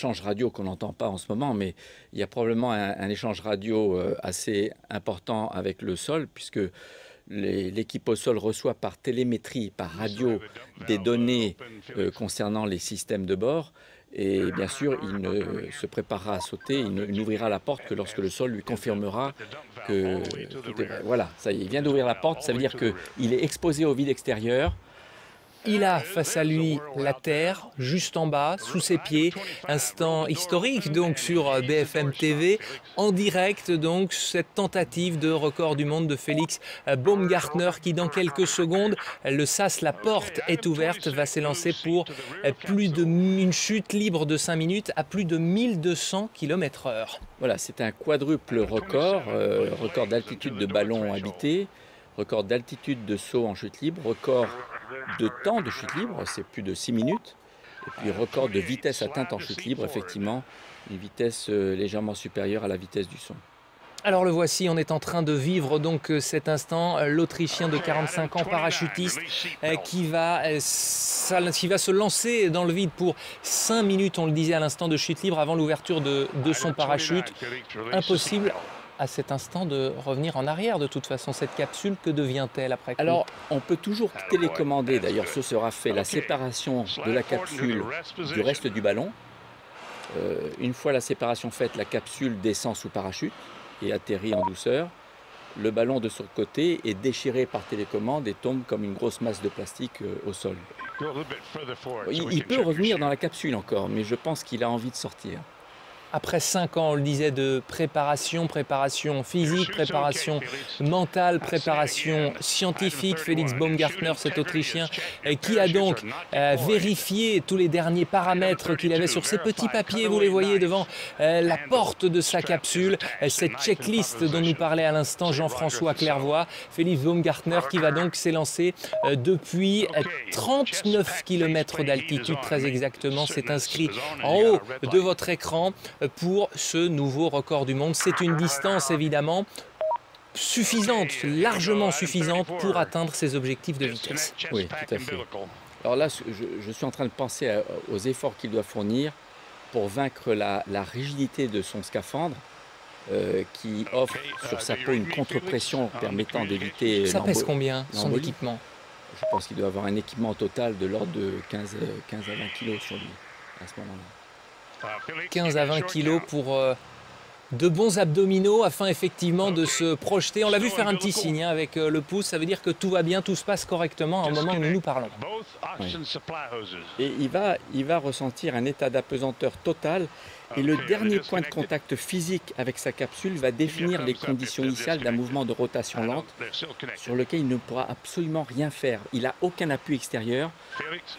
échange radio qu'on n'entend pas en ce moment, mais il y a probablement un échange radio assez important avec le sol, puisque l'équipe au sol reçoit par télémétrie, par radio, des données concernant les systèmes de bord. Et bien sûr, il ne se préparera à sauter, il n'ouvrira la porte que lorsque le sol lui confirmera que tout est vrai. Voilà, ça y est, il vient d'ouvrir la porte, ça veut dire qu'il est exposé au vide extérieur. Il a face à lui la terre, juste en bas, sous ses pieds. Instant historique donc sur BFM TV, en direct donc cette tentative de record du monde de Félix Baumgartner qui dans quelques secondes, le sas, la porte est ouverte, va s'élancer pour une chute libre de 5 minutes à plus de 1200 km/h. Voilà, c'est un quadruple record, record d'altitude de ballon habité, record d'altitude de saut en chute libre, record de temps de chute libre, c'est plus de 6 minutes, et puis record de vitesse atteinte en chute libre, effectivement, une vitesse légèrement supérieure à la vitesse du son. Alors le voici, on est en train de vivre donc cet instant, l'Autrichien de 45 ans, parachutiste, qui va se lancer dans le vide pour 5 minutes, on le disait à l'instant, de chute libre avant l'ouverture de son parachute. Impossible à cet instant de revenir en arrière. De toute façon, cette capsule, que devient-elle après coup? Alors, on peut toujours télécommander, d'ailleurs ce sera fait, la séparation de la capsule du reste du ballon. Une fois la séparation faite, la capsule descend sous parachute et atterrit en douceur. Le ballon de son côté est déchiré par télécommande et tombe comme une grosse masse de plastique au sol. Il peut revenir dans la capsule encore, mais je pense qu'il a envie de sortir. Après 5 ans, on le disait, de préparation physique, préparation mentale, préparation scientifique, Félix Baumgartner, cet Autrichien, qui a donc vérifié tous les derniers paramètres qu'il avait sur ces petits papiers, vous les voyez devant la porte de sa capsule, cette checklist dont nous parlait à l'instant Jean-François Clairvoy. Félix Baumgartner qui va donc s'élancer depuis 39 km d'altitude, très exactement, c'est inscrit en haut de votre écran pour ce nouveau record du monde. C'est une distance évidemment suffisante, largement suffisante pour atteindre ses objectifs de vitesse. Oui, tout à fait. Alors là, je suis en train de penser aux efforts qu'il doit fournir pour vaincre la rigidité de son scaphandre qui offre sur sa peau une contre-pression permettant d'éviter... Ça pèse combien, son équipement? Je pense qu'il doit avoir un équipement total de l'ordre de 15 à 20 kg sur lui à ce moment-là. 15 à 20 kilos pour de bons abdominaux afin effectivement de se projeter. On l'a vu faire un petit signe avec le pouce, ça veut dire que tout va bien, tout se passe correctement au moment où nous nous parlons. Oui. Et il va ressentir un état d'apesanteur total et le dernier point de contact physique avec sa capsule va définir les conditions initiales d'un mouvement de rotation lente sur lequel il ne pourra absolument rien faire. Il n'a aucun appui extérieur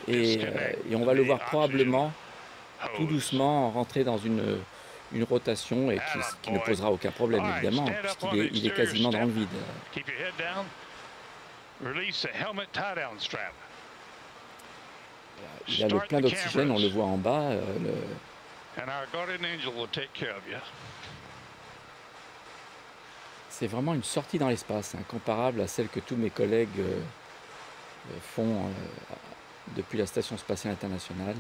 et on va le voir probablement tout doucement rentrer dans une rotation et qui ne posera aucun problème évidemment puisqu'il est quasiment dans le vide. Il a le plein d'oxygène, on le voit en bas. C'est vraiment une sortie dans l'espace, comparable à celle que tous mes collègues font depuis la Station spatiale internationale.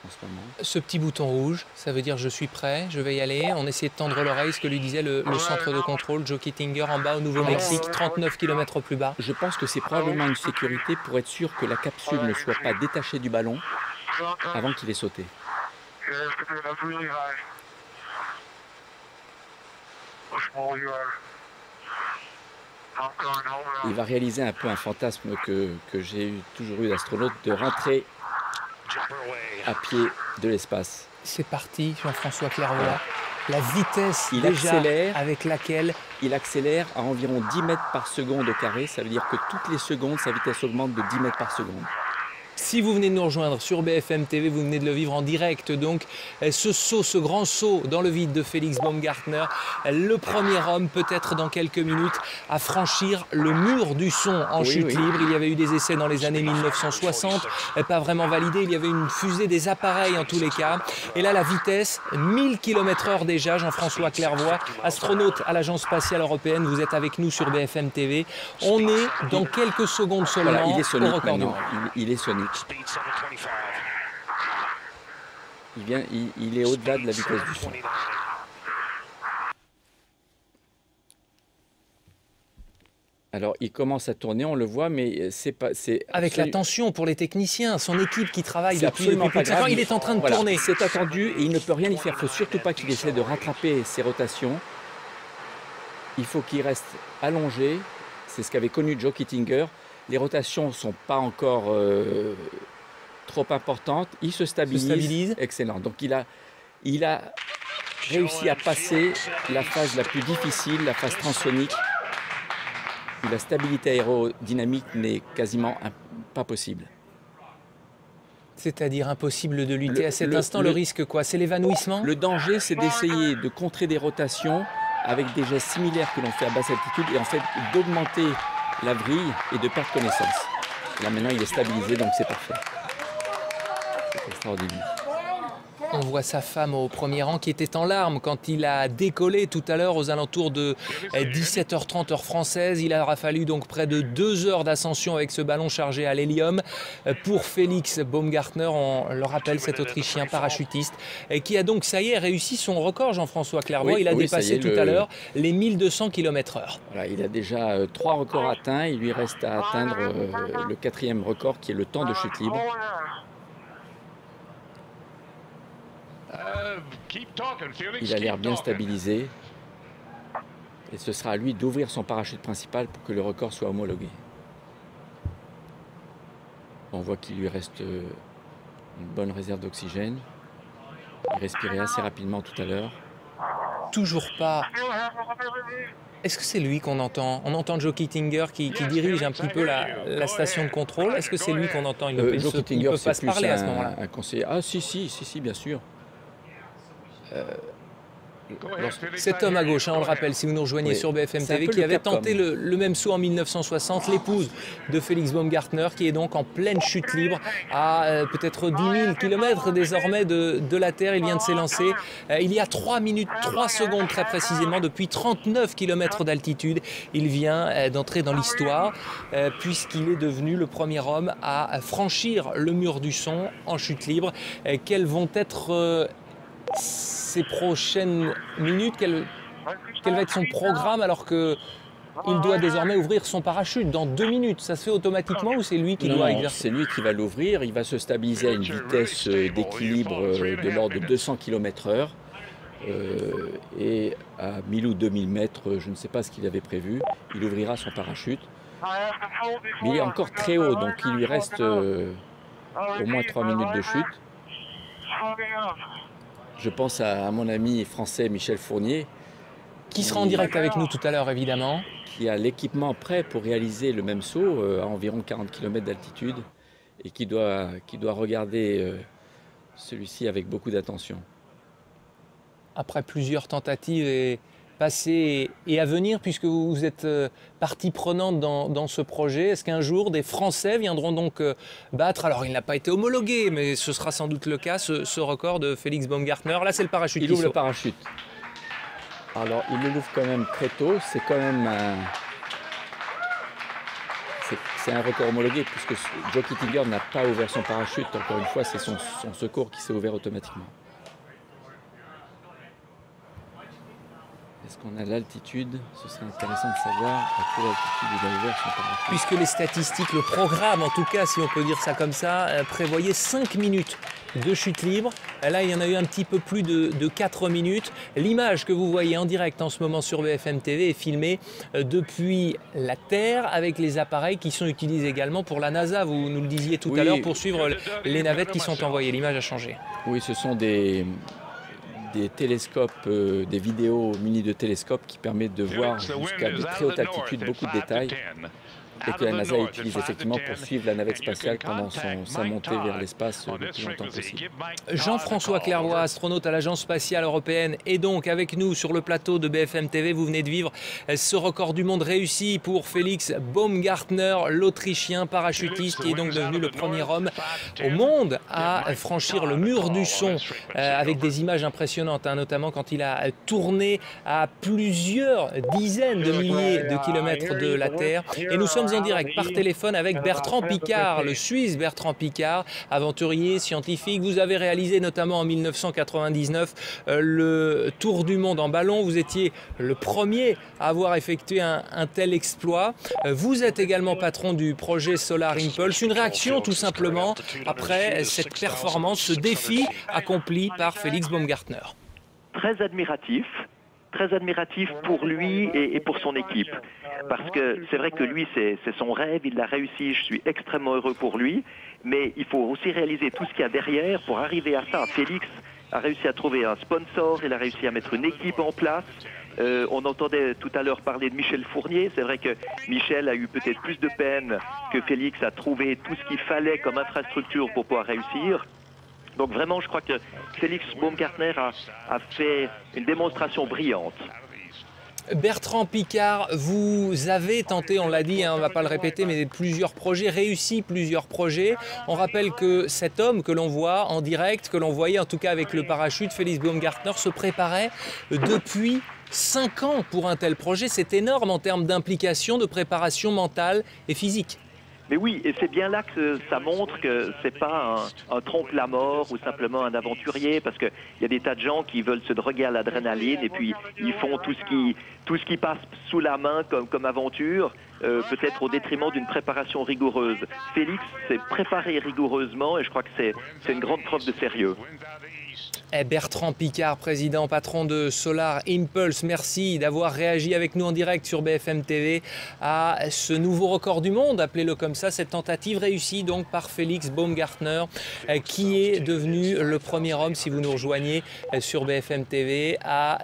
En ce moment. Ce petit bouton rouge, ça veut dire je suis prêt, je vais y aller. On essaie de tendre l'oreille, ce que lui disait le centre de contrôle, Joe Kittinger en bas au Nouveau-Mexique, 39 km plus bas. Je pense que c'est probablement une sécurité pour être sûr que la capsule ne soit pas détachée du ballon avant qu'il ait sauté. Il va réaliser un peu un fantasme que j'ai toujours eu d'astronaute, de rentrer à pied de l'espace. C'est parti, Jean-François Clairvoy. La vitesse avec laquelle... Il accélère à environ 10 mètres par seconde au carré. Ça veut dire que toutes les secondes, sa vitesse augmente de 10 mètres par seconde. Si vous venez de nous rejoindre sur BFM TV, vous venez de le vivre en direct, donc ce saut, ce grand saut dans le vide de Félix Baumgartner, le premier homme peut-être dans quelques minutes à franchir le mur du son en chute libre. Il y avait eu des essais dans les années 1960, pas vraiment validés, il y avait une fusée des appareils en tous les cas. Et là la vitesse, 1000 km/h déjà, Jean-François Clairvoy, astronaute à l'Agence spatiale européenne, vous êtes avec nous sur BFM TV. On est dans quelques secondes seulement voilà, il est sonique au record du monde. Il est sonique. il est au-delà de la vitesse du son. Alors, il commence à tourner, on le voit, mais c'est pas... Avec la tension pour les techniciens, son équipe qui travaille depuis plus de 5 ans, il est en train de voilà, tourner. C'est attendu et il ne peut rien y faire. Il ne faut surtout pas qu'il essaie de rattraper ses rotations. Il faut qu'il reste allongé. C'est ce qu'avait connu Joe Kittinger. Les rotations ne sont pas encore trop importantes. Il se stabilise. Excellent. Donc, il a réussi à passer la phase la plus difficile, la phase transsonique. La stabilité aérodynamique n'est quasiment pas possible. C'est-à-dire impossible de lutter à cet instant. Le risque, quoi? C'est l'évanouissement? Le danger, c'est d'essayer de contrer des rotations avec des gestes similaires que l'on fait à basse altitude et en fait d'augmenter la vrille et de perdre connaissance. Là maintenant, il est stabilisé, donc c'est parfait. C'est extraordinaire. On voit sa femme au premier rang qui était en larmes quand il a décollé tout à l'heure aux alentours de 17h30 heure française. Il aura fallu donc près de 2 heures d'ascension avec ce ballon chargé à l'hélium pour Felix Baumgartner. On le rappelle, cet Autrichien parachutiste qui a donc, ça y est, réussi son record, Jean-François Clairvoy. Oui, il a dépassé tout à l'heure les 1200 km/h. Voilà, il a déjà 3 records atteints. Il lui reste à atteindre le 4e record qui est le temps de chute libre. Il a l'air bien stabilisé et ce sera à lui d'ouvrir son parachute principal pour que le record soit homologué. On voit qu'il lui reste une bonne réserve d'oxygène. Il respirait assez rapidement tout à l'heure. Toujours pas. Est-ce que c'est lui qu'on entend? On entend Joe Kittinger qui dirige un petit peu la station de contrôle. Est-ce que c'est lui qu'on entend? Il ne peut, Joe Kittinger, pas se parler à ce moment-là. Un conseiller. Ah si, bien sûr. Cet homme à gauche, on le rappelle, si vous nous rejoignez sur BFM TV, qui avait tenté le même saut en 1960, l'épouse de Felix Baumgartner, qui est donc en pleine chute libre à peut-être 10 000 km désormais de la Terre. Il vient de s'élancer il y a 3 minutes 3 secondes très précisément, depuis 39 km d'altitude. Il vient d'entrer dans l'histoire puisqu'il est devenu le premier homme à franchir le mur du son en chute libre. Quelles vont être ces prochaines minutes, quel va être son programme alors qu'il doit désormais ouvrir son parachute dans 2 minutes? Ça se fait automatiquement ou c'est lui qui doit exercer? C'est lui qui va l'ouvrir. Il va se stabiliser à une vitesse d'équilibre de l'ordre de 200 km/h. Et à 1000 ou 2000 mètres, je ne sais pas ce qu'il avait prévu, il ouvrira son parachute. Mais il est encore très haut, donc il lui reste au moins 3 minutes de chute. Je pense à mon ami français Michel Fournier. Qui sera en direct avec nous tout à l'heure, évidemment. Qui a l'équipement prêt pour réaliser le même saut à environ 40 km d'altitude et qui doit regarder celui-ci avec beaucoup d'attention. Après plusieurs tentatives passées et à venir, puisque vous êtes partie prenante dans ce projet, est-ce qu'un jour des Français viendront donc battre, alors il n'a pas été homologué, mais ce sera sans doute le cas, ce record de Felix Baumgartner? Là, c'est le parachute. Il ouvre le parachute. Alors, il le ouvre quand même très tôt. C'est quand même c'est un record homologué, puisque Joe Kittinger n'a pas ouvert son parachute. Encore une fois, c'est son secours qui s'est ouvert automatiquement. Est-ce qu'on a l'altitude? Ce serait intéressant de savoir à quelle altitude il a ouvert son parachute. Puisque les statistiques, le programme en tout cas, si on peut dire ça comme ça, prévoyait 5 minutes de chute libre. Là, il y en a eu un petit peu plus de 4 minutes. L'image que vous voyez en direct en ce moment sur BFM TV est filmée depuis la Terre avec les appareils qui sont utilisés également pour la NASA. Vous nous le disiez tout à l'heure, pour suivre les navettes qui sont envoyées. L'image a changé. Oui, ce sont des télescopes, des vidéos munis de télescopes qui permettent de voir jusqu'à de très haute altitude beaucoup de détails et que la NASA utilise effectivement pour suivre la navette spatiale pendant sa montée vers l'espace le plus longtemps possible. Jean-François Clairvoy, astronaute à l'Agence spatiale européenne, est donc avec nous sur le plateau de BFM TV. Vous venez de vivre ce record du monde réussi pour Felix Baumgartner, l'Autrichien parachutiste, qui est donc devenu le premier homme au monde à franchir le mur du son avec des images impressionnantes, notamment quand il a tourné à plusieurs dizaines de milliers de kilomètres de la Terre. Et nous sommes sommes en direct par téléphone avec Bertrand Piccard, le Suisse Bertrand Piccard, aventurier, scientifique. Vous avez réalisé notamment en 1999 le tour du monde en ballon. Vous étiez le premier à avoir effectué un tel exploit. Vous êtes également patron du projet Solar Impulse. Une réaction tout simplement après cette performance, ce défi accompli par Félix Baumgartner. Très admiratif pour lui et pour son équipe. Parce que c'est vrai que lui, c'est son rêve, il l'a réussi, je suis extrêmement heureux pour lui, mais il faut aussi réaliser tout ce qu'il y a derrière pour arriver à ça. Félix a réussi à trouver un sponsor, il a réussi à mettre une équipe en place. On entendait tout à l'heure parler de Michel Fournier. C'est vrai que Michel a eu peut-être plus de peine que Félix à trouver tout ce qu'il fallait comme infrastructure pour pouvoir réussir. Donc vraiment, je crois que Félix Baumgartner a fait une démonstration brillante. Bertrand Piccard, vous avez tenté, on l'a dit, on ne va pas le répéter, mais plusieurs projets, réussi plusieurs projets. On rappelle que cet homme que l'on voit en direct, que l'on voyait en tout cas avec le parachute, Félix Baumgartner, se préparait depuis 5 ans pour un tel projet. C'est énorme en termes d'implication, de préparation mentale et physique. Mais oui, et c'est bien là que ça montre que c'est pas un trompe-la-mort ou simplement un aventurier, parce qu'il y a des tas de gens qui veulent se droguer à l'adrénaline et puis ils font tout ce qui passe sous la main comme aventure, peut-être au détriment d'une préparation rigoureuse. Félix s'est préparé rigoureusement et je crois que c'est une grande preuve de sérieux. Bertrand Piccard, président, patron de Solar Impulse, merci d'avoir réagi avec nous en direct sur BFM TV à ce nouveau record du monde, appelez-le comme ça, cette tentative réussie donc par Félix Baumgartner, qui est devenu le premier homme, si vous nous rejoignez sur BFM TV, à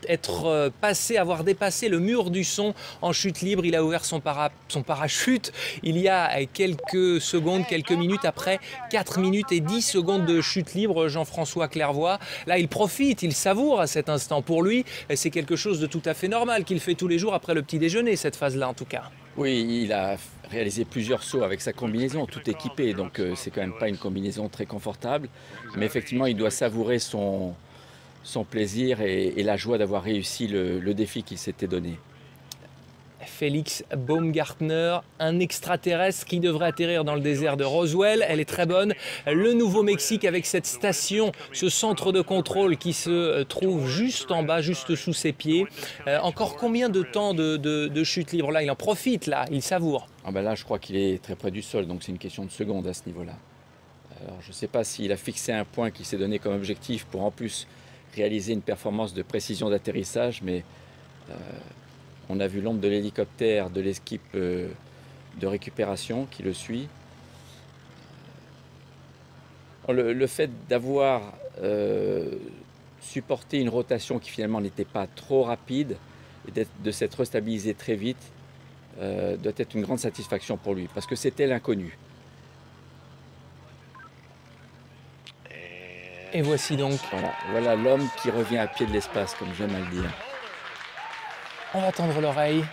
être passé, avoir dépassé le mur du son en chute libre. Il a ouvert son parachute il y a quelques secondes, quelques minutes après 4 minutes et 10 secondes de chute libre, Jean-François Clairvoy. Là, il profite, il savoure à cet instant. Pour lui, c'est quelque chose de tout à fait normal qu'il fait tous les jours après le petit déjeuner, cette phase-là en tout cas. Oui, il a réalisé plusieurs sauts avec sa combinaison, tout équipé, donc c'est quand même pas une combinaison très confortable. Mais effectivement, il doit savourer son plaisir et la joie d'avoir réussi le défi qu'il s'était donné. Félix Baumgartner, un extraterrestre qui devrait atterrir dans le désert de Roswell. Elle est très bonne. Le Nouveau-Mexique avec cette station, ce centre de contrôle qui se trouve juste en bas, juste sous ses pieds. Encore combien de temps de chute libre là? Il en profite là, il savoure. Ah ben là, je crois qu'il est très près du sol, donc c'est une question de secondes à ce niveau-là. Alors, je ne sais pas s'il a fixé un point qu'il s'est donné comme objectif pour en plus réaliser une performance de précision d'atterrissage, mais on a vu l'ombre de l'hélicoptère de l'équipe de récupération qui le suit. Le fait d'avoir supporté une rotation qui finalement n'était pas trop rapide et de s'être restabilisé très vite doit être une grande satisfaction pour lui, parce que c'était l'inconnu. Et voici donc. Voilà l'homme qui revient à pied de l'espace, comme j'aime à le dire. On va tendre l'oreille.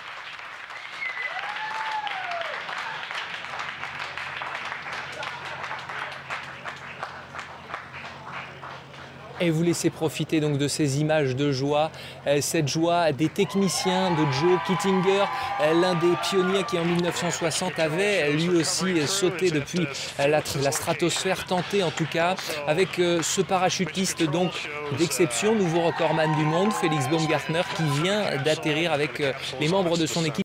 Et vous laissez profiter donc de ces images de joie, cette joie des techniciens de Joe Kittinger, l'un des pionniers qui en 1960 avait lui aussi sauté depuis la stratosphère, tenté en tout cas, avec ce parachutiste donc d'exception, nouveau recordman du monde, Félix Baumgartner, qui vient d'atterrir avec les membres de son équipe.